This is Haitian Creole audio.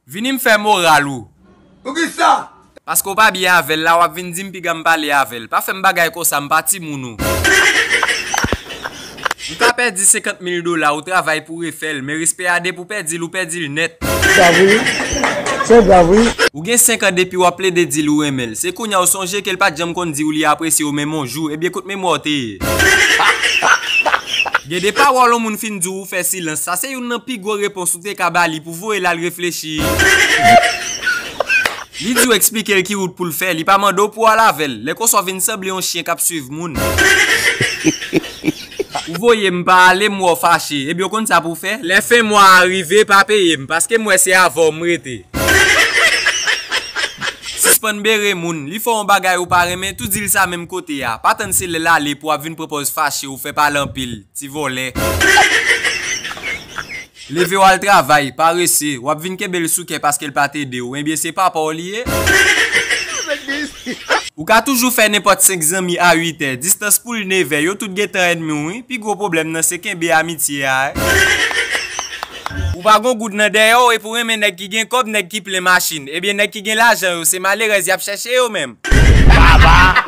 Vini me faire moral ou. Pour qui ça? Parce qu'on pas bien avec là, ou vin dim pi gam parler avec. Pas fait m'bagay comme ça, m'parti mounou. Ou ka perdu $50,000 au travail pour Eiffel, mais respect à des pour perdre ou perdre le net. C'est grave. Ou gen 5 ans depuis ou appelé des deal ou ML. C'est qu'on y a songé qu'elle pas jam kon di ou li apprécié ou même jour. Eh bien écoute mémoire té. Gen des paroles ou moun fin di ou fait silence. Ça c'est une pi gros réponse ou te kabali pour vous et la réfléchir. Li di ou expliquer qui route pour le faire, li pas mando pour la vel. Les qu'on soit vinn semble un chien k'ap suivre moun. Ou voyez m'pa aller moi fâché. Et bien, comme ça pour faire, les fins moi arriver pas payer parce que moi c'est avant m'rete. Suspend bere moun, li font un bagay ou pas remen, tout dit ça même côté ya. Pas tant c'est là aller pour venir propose fâché ou fait parler en pile, ti volé. Levé ou al travail, paresse, ou vinn kebel souke parce qu'elle pas t'aider ou bien c'est pas pour lié. Ou ka toujours fait n'importe 5 amis à 8 heures. Distance pour le 9 heures, yo tout getan ennemi oui. Puis gros problème nan c'est qu'un amitié ya. Ou pas gon goud nan derrière et pour un nèg qui gen kob nèg qui ple machine. Eh bien nèg qui gen l'argent c'est malheureux y a chercher yo même. Baba.